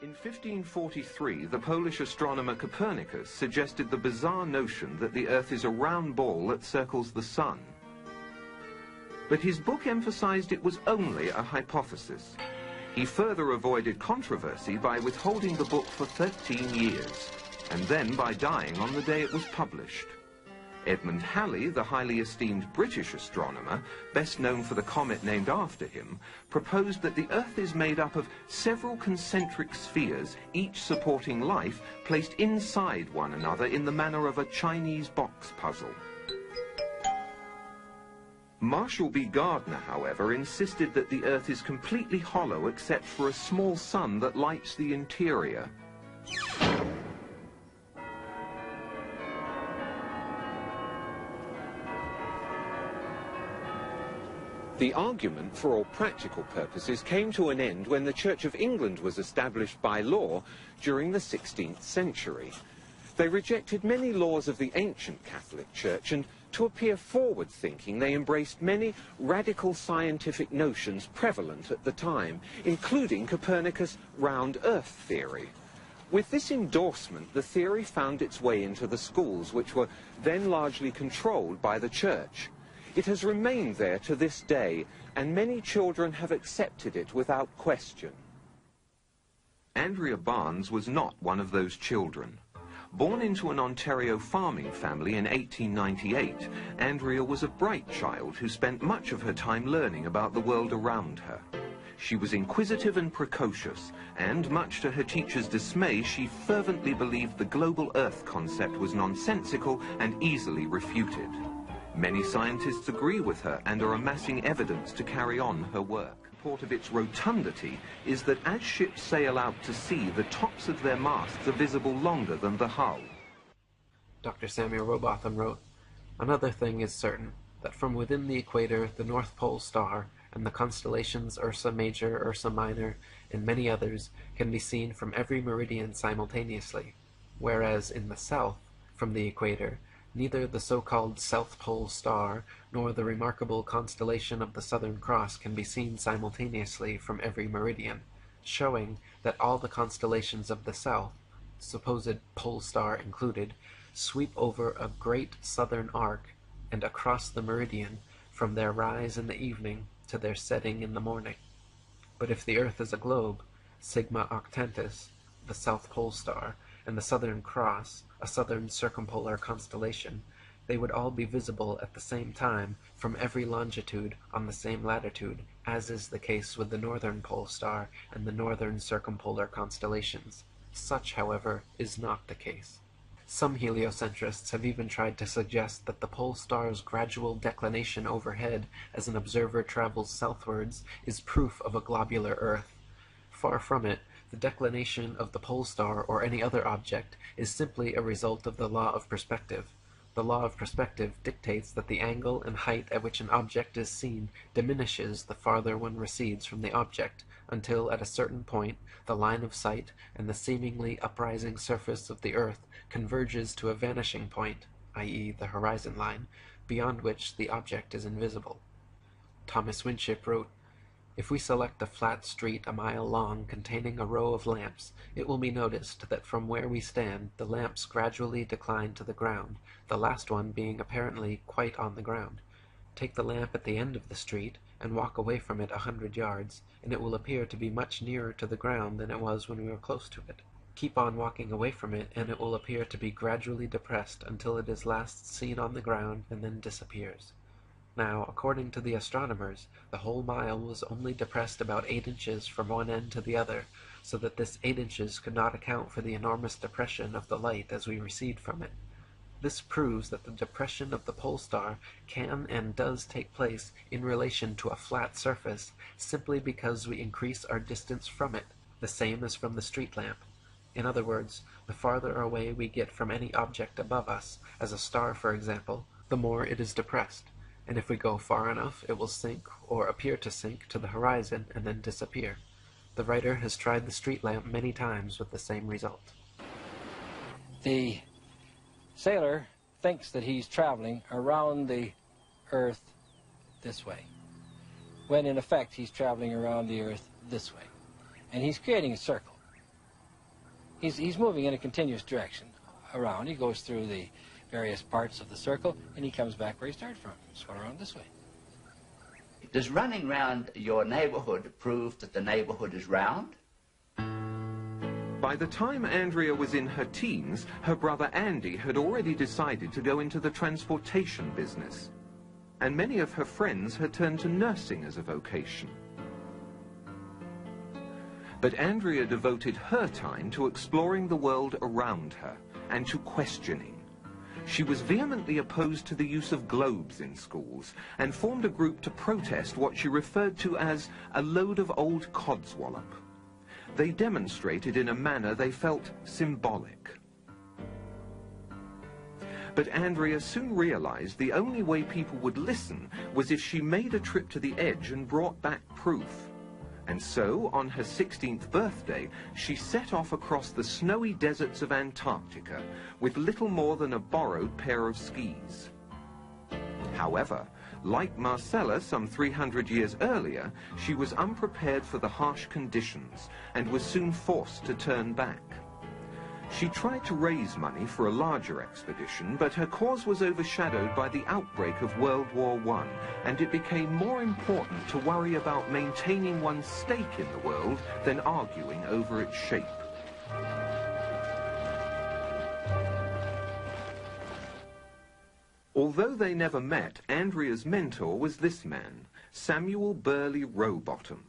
In 1543, the Polish astronomer Copernicus suggested the bizarre notion that the Earth is a round ball that circles the Sun. But his book emphasized it was only a hypothesis. He further avoided controversy by withholding the book for 13 years, and then by dying on the day it was published. Edmund Halley, the highly esteemed British astronomer, best known for the comet named after him, proposed that the Earth is made up of several concentric spheres, each supporting life, placed inside one another in the manner of a Chinese box puzzle. Marshall B. Gardner, however, insisted that the Earth is completely hollow except for a small sun that lights the interior. The argument, for all practical purposes, came to an end when the Church of England was established by law during the 16th century. They rejected many laws of the ancient Catholic Church, and to appear forward-thinking, they embraced many radical scientific notions prevalent at the time, including Copernicus' round Earth theory. With this endorsement, the theory found its way into the schools, which were then largely controlled by the Church. It has remained there to this day, and many children have accepted it without question. Andrea Barnes was not one of those children. Born into an Ontario farming family in 1898, Andrea was a bright child who spent much of her time learning about the world around her. She was inquisitive and precocious, and much to her teacher's dismay, she fervently believed the global Earth concept was nonsensical and easily refuted. Many scientists agree with her and are amassing evidence to carry on her work. Part of its rotundity is that as ships sail out to sea, the tops of their masts are visible longer than the hull. Dr. Samuel Robotham wrote, "Another thing is certain, that from within the equator the North Pole star and the constellations Ursa Major, Ursa Minor, and many others can be seen from every meridian simultaneously, whereas in the south, from the equator, neither the so-called South Pole star nor the remarkable constellation of the Southern Cross can be seen simultaneously from every meridian, showing that all the constellations of the south, supposed pole star included, sweep over a great southern arc and across the meridian from their rise in the evening to their setting in the morning. But if the Earth is a globe, Sigma Octantis, the South Pole star, and the Southern Cross, a southern circumpolar constellation, they would all be visible at the same time from every longitude on the same latitude, as is the case with the Northern Pole star and the northern circumpolar constellations. Such, however, is not the case. Some heliocentrists have even tried to suggest that the pole star's gradual declination overhead as an observer travels southwards is proof of a globular Earth. Far from it. The declination of the pole star or any other object is simply a result of the law of perspective. The law of perspective dictates that the angle and height at which an object is seen diminishes the farther one recedes from the object, until at a certain point the line of sight and the seemingly uprising surface of the Earth converges to a vanishing point, i.e. the horizon line, beyond which the object is invisible. Thomas Winship wrote, "If we select a flat street a mile long containing a row of lamps, it will be noticed that from where we stand the lamps gradually decline to the ground, the last one being apparently quite on the ground. Take the lamp at the end of the street and walk away from it 100 yards, and it will appear to be much nearer to the ground than it was when we were close to it. Keep on walking away from it, and it will appear to be gradually depressed until it is last seen on the ground and then disappears. Now, according to the astronomers, the whole mile was only depressed about 8 inches from one end to the other, so that this 8 inches could not account for the enormous depression of the light as we recede from it. This proves that the depression of the pole star can and does take place in relation to a flat surface, simply because we increase our distance from it, the same as from the street lamp. In other words, the farther away we get from any object above us, as a star for example, the more it is depressed. And if we go far enough, it will sink, or appear to sink, to the horizon and then disappear. The writer has tried the street lamp many times with the same result." The sailor thinks that he's traveling around the Earth this way, when in effect he's traveling around the Earth this way. And he's creating a circle. He's moving in a continuous direction around. He goes through the various parts of the circle, and he comes back where he started from. Just going around this way. Does running round your neighborhood prove that the neighborhood is round? By the time Andrea was in her teens, her brother Andy had already decided to go into the transportation business, and many of her friends had turned to nursing as a vocation. But Andrea devoted her time to exploring the world around her and to questioning. She was vehemently opposed to the use of globes in schools and formed a group to protest what she referred to as a load of old codswallop. They demonstrated in a manner they felt symbolic. But Andrea soon realized the only way people would listen was if she made a trip to the edge and brought back proof. And so, on her 16th birthday, she set off across the snowy deserts of Antarctica with little more than a borrowed pair of skis. However, like Marcella some 300 years earlier, she was unprepared for the harsh conditions and was soon forced to turn back. She tried to raise money for a larger expedition, but her cause was overshadowed by the outbreak of World War I, and it became more important to worry about maintaining one's stake in the world than arguing over its shape. Although they never met, Andrea's mentor was this man, Samuel Burley Rowbottom,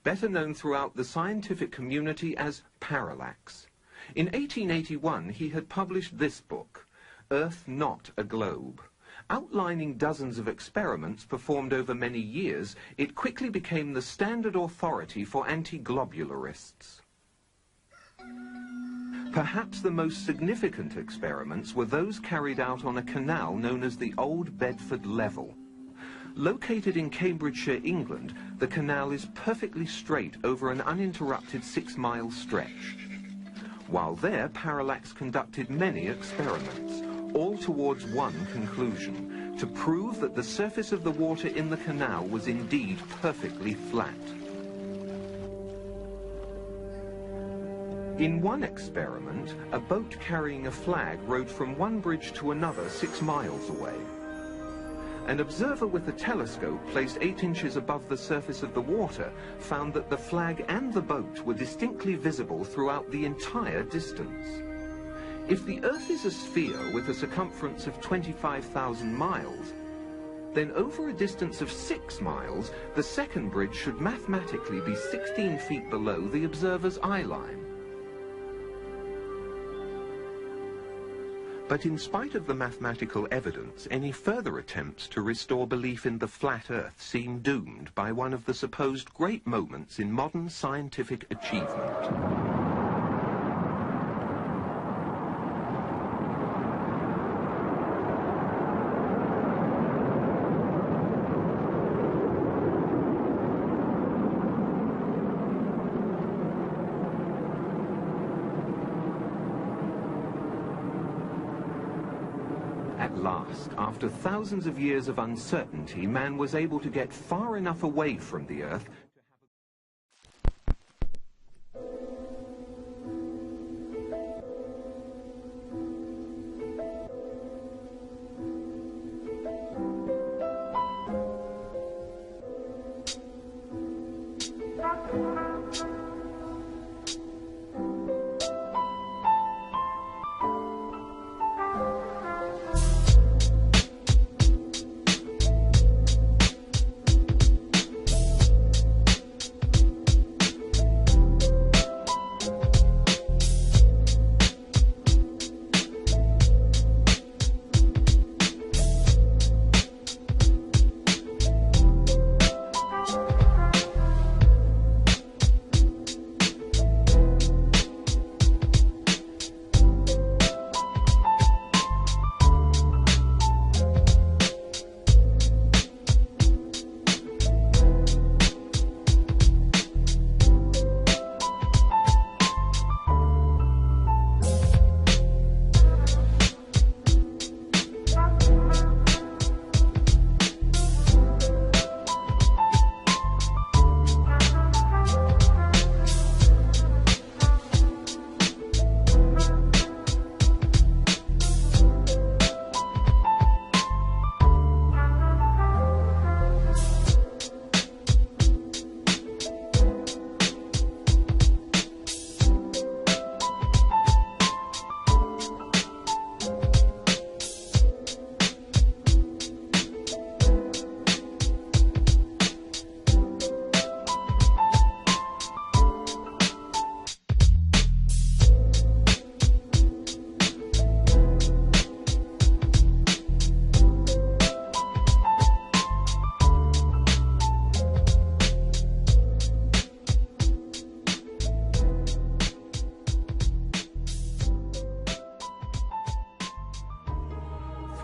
better known throughout the scientific community as Parallax. In 1881, he had published this book, Earth Not a Globe. Outlining dozens of experiments performed over many years, it quickly became the standard authority for anti-globularists. Perhaps the most significant experiments were those carried out on a canal known as the Old Bedford Level. Located in Cambridgeshire, England, the canal is perfectly straight over an uninterrupted 6-mile stretch. While there, Parallax conducted many experiments, all towards one conclusion, to prove that the surface of the water in the canal was indeed perfectly flat. In one experiment, a boat carrying a flag rowed from one bridge to another 6 miles away. An observer with a telescope placed 8 inches above the surface of the water found that the flag and the boat were distinctly visible throughout the entire distance. If the Earth is a sphere with a circumference of 25,000 miles, then over a distance of 6 miles, the second bridge should mathematically be 16 feet below the observer's eye line. But in spite of the mathematical evidence, any further attempts to restore belief in the flat Earth seem doomed by one of the supposed great moments in modern scientific achievement. At last, after thousands of years of uncertainty, man was able to get far enough away from the Earth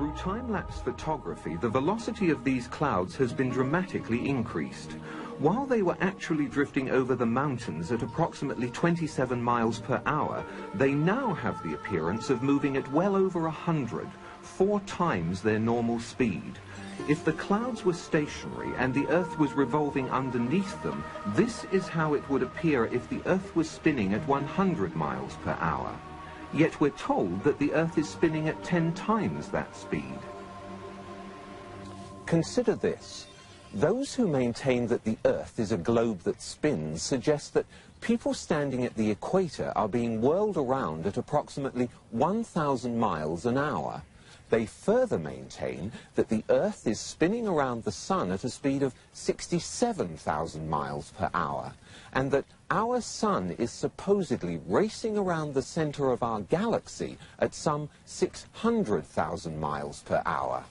Through time-lapse photography, the velocity of these clouds has been dramatically increased. While they were actually drifting over the mountains at approximately 27 miles per hour, they now have the appearance of moving at well over 100, 4 times their normal speed. If the clouds were stationary and the Earth was revolving underneath them, this is how it would appear if the Earth was spinning at 100 miles per hour. Yet we're told that the Earth is spinning at 10 times that speed. Consider this. Those who maintain that the Earth is a globe that spins suggest that people standing at the equator are being whirled around at approximately 1,000 miles an hour. They further maintain that the Earth is spinning around the Sun at a speed of 67,000 miles per hour, and that our Sun is supposedly racing around the center of our galaxy at some 600,000 miles per hour.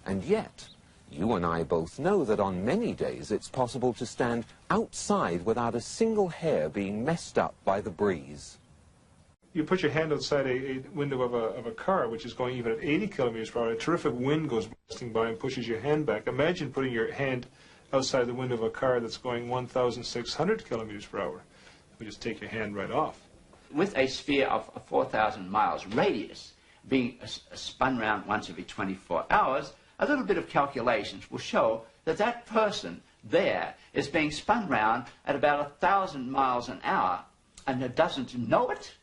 And yet, you and I both know that on many days it's possible to stand outside without a single hair being messed up by the breeze. You put your hand outside a window of a car which is going even at 80 kilometers per hour, a terrific wind goes blasting by and pushes your hand back. Imagine putting your hand outside the window of a car that's going 1,600 kilometers per hour. You just take your hand right off. With a sphere of 4,000 miles radius being spun round once every 24 hours, a little bit of calculations will show that that person there is being spun round at about 1,000 miles an hour and it doesn't know it.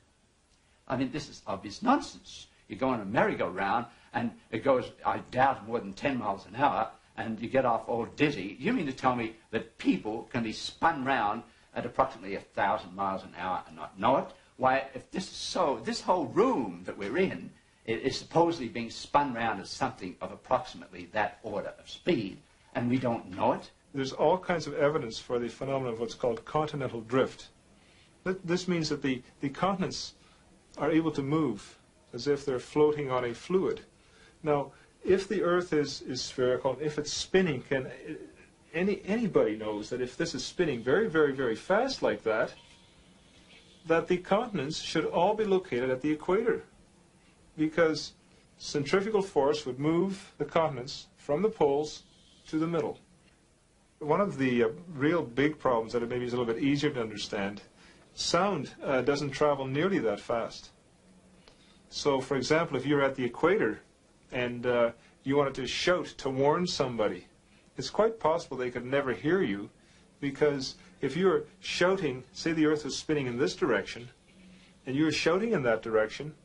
I mean, this is obvious nonsense. You go on a merry-go-round and it goes, I doubt, more than 10 miles an hour and you get off all dizzy. You mean to tell me that people can be spun round at approximately 1,000 miles an hour and not know it? Why, if this is so, this whole room that we're in is supposedly being spun round at something of approximately that order of speed, and we don't know it. There's all kinds of evidence for the phenomenon of what's called continental drift. This means that the continents are able to move as if they're floating on a fluid. Now, if the Earth is spherical, if it's spinning, anybody knows that if this is spinning very, very, very fast like that, that the continents should all be located at the equator, because centrifugal force would move the continents from the poles to the middle. One of the real big problems that maybe is a little bit easier to understand, sound doesn't travel nearly that fast. So, for example, if you're at the equator and you wanted to shout to warn somebody, it's quite possible they could never hear you, because if you're shouting, say the Earth was spinning in this direction, and you're shouting in that direction,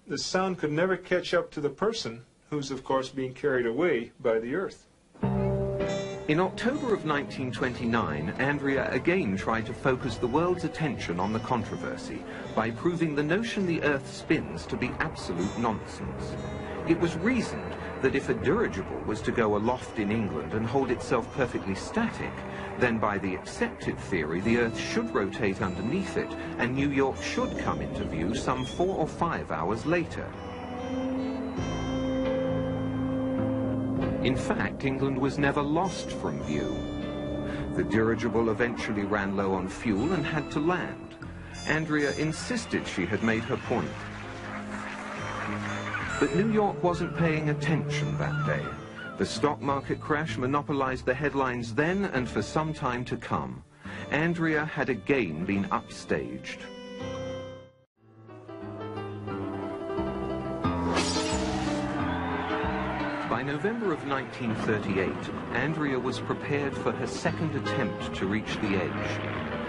the sound could never catch up to the person who's, of course, being carried away by the Earth. In October of 1929, Andrea again tried to focus the world's attention on the controversy by proving the notion the Earth spins to be absolute nonsense. It was reasoned that if a dirigible was to go aloft in England and hold itself perfectly static, then by the accepted theory the Earth should rotate underneath it and New York should come into view some 4 or 5 hours later. In fact, England was never lost from view. The dirigible eventually ran low on fuel and had to land. Andrea insisted she had made her point. But New York wasn't paying attention that day. The stock market crash monopolized the headlines then and for some time to come. Andrea had again been upstaged. By November of 1938, Andrea was prepared for her second attempt to reach the edge.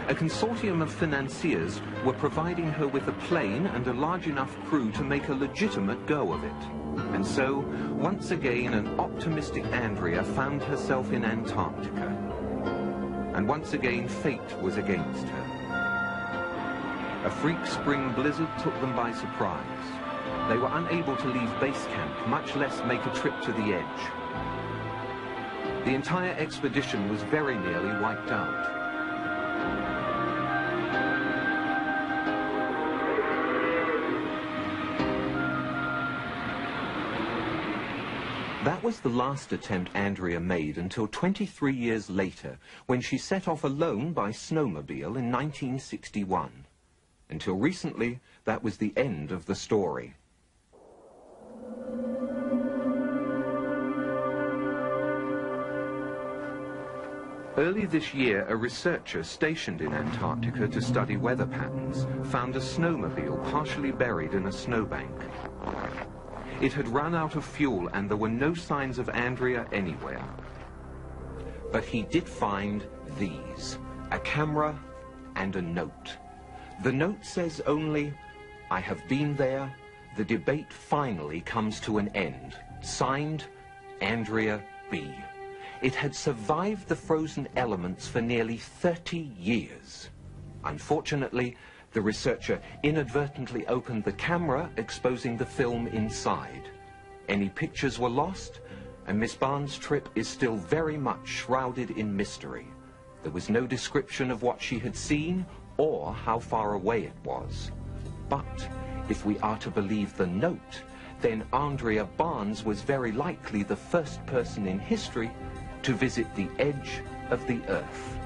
A consortium of financiers were providing her with a plane and a large enough crew to make a legitimate go of it. And so, once again, an optimistic Andrea found herself in Antarctica. And once again, fate was against her. A freak spring blizzard took them by surprise. They were unable to leave base camp, much less make a trip to the edge. The entire expedition was very nearly wiped out. That was the last attempt Andrea made until 23 years later, when she set off alone by snowmobile in 1961. Until recently, that was the end of the story. Early this year, a researcher stationed in Antarctica to study weather patterns found a snowmobile partially buried in a snowbank. It had run out of fuel and there were no signs of Andrea anywhere. But he did find these, a camera and a note. The note says only, "I have been there. The debate finally comes to an end. Signed, Andrea B." It had survived the frozen elements for nearly 30 years. Unfortunately, the researcher inadvertently opened the camera, exposing the film inside. Any pictures were lost, and Miss Barnes' trip is still very much shrouded in mystery. There was no description of what she had seen or how far away it was. But if we are to believe the note, then Andrea Barnes was very likely the first person in history to visit the edge of the Earth.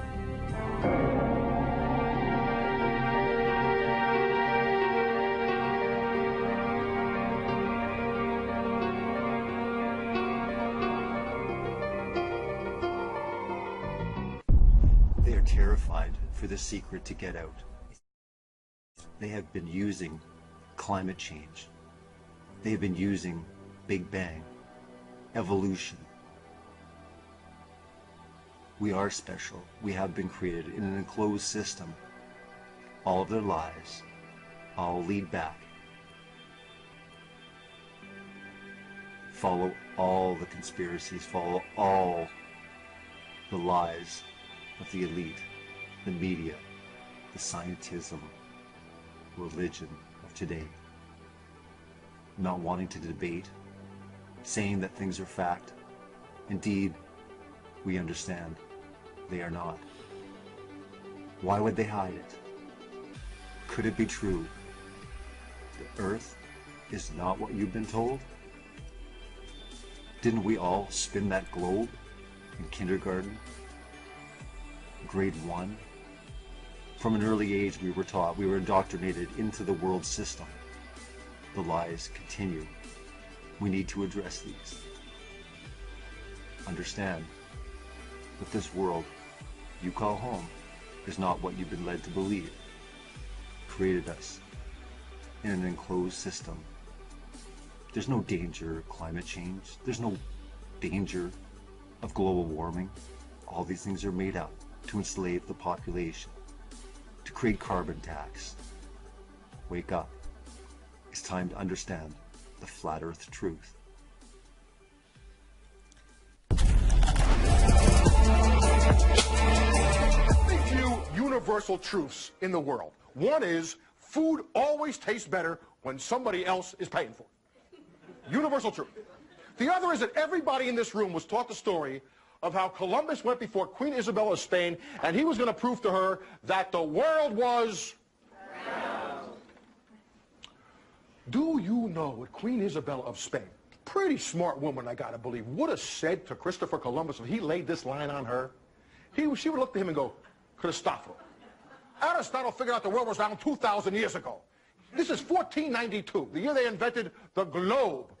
They are terrified for the secret to get out. They have been using climate change. They have been using Big Bang, evolution. We are special. We have been created in an enclosed system. All of their lies all lead back. Follow all the conspiracies, follow all the lies of the elite, the media, the scientism, religion of today. Not wanting to debate, saying that things are fact. Indeed, we understand they are not. Why would they hide it? Could it be true? The Earth is not what you've been told? Didn't we all spin that globe in kindergarten? Grade 1? From an early age we were taught, we were indoctrinated into the world system. The lies continue. We need to address these. Understand that this world you call home is not what you've been led to believe. Created us in an enclosed system. There's no danger of climate change. There's no danger of global warming. All these things are made up to enslave the population, to create carbon tax. Wake up. It's time to understand the flat earth truth. Few universal truths in the world. One is food always tastes better when somebody else is paying for it. Universal truth. The other is that everybody in this room was taught the story of how Columbus went before Queen Isabella of Spain and he was going to prove to her that the world was round. Do you know what Queen Isabella of Spain, pretty smart woman I gotta believe, would have said to Christopher Columbus if he laid this line on her? She would look to him and go, Cristoforo, Aristotle figured out the world was round 2,000 years ago. This is 1492, the year they invented the globe.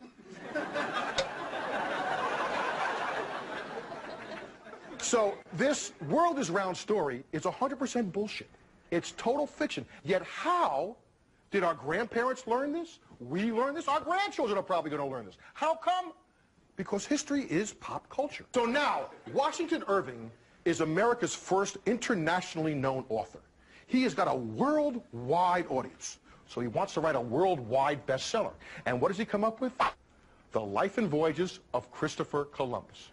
So this world is round story is 100% bullshit. It's total fiction. Yet how did our grandparents learn this? We learned this. Our grandchildren are probably going to learn this. How come? Because history is pop culture. So now, Washington Irving is America's first internationally known author. He has got a worldwide audience. So he wants to write a worldwide bestseller. And what does he come up with? The Life and Voyages of Christopher Columbus.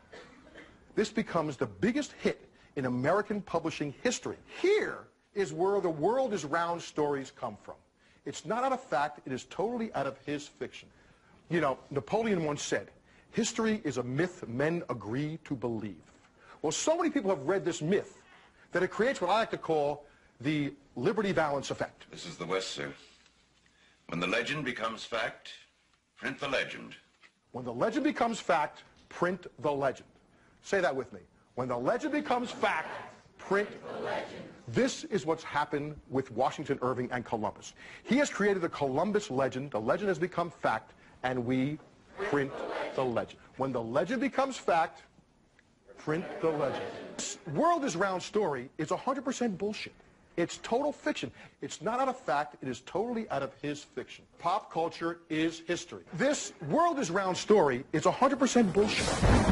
This becomes the biggest hit in American publishing history. Here is where the world is round stories come from. It's not out of fact, it is totally out of his fiction. You know, Napoleon once said, history is a myth men agree to believe. Well, so many people have read this myth that it creates what I like to call the Liberty Valance effect. This is the West, sir. When the legend becomes fact, print the legend. When the legend becomes fact, print the legend. Say that with me. When the legend becomes fact, print the legend. This is what's happened with Washington Irving and Columbus. He has created the Columbus legend. The legend has become fact, and we print the legend. When the legend becomes fact, Print the legend. This world is round story is 100% bullshit. It's total fiction. It's not out of fact. It is totally out of his fiction. Pop culture is history. This world is round story is 100% bullshit.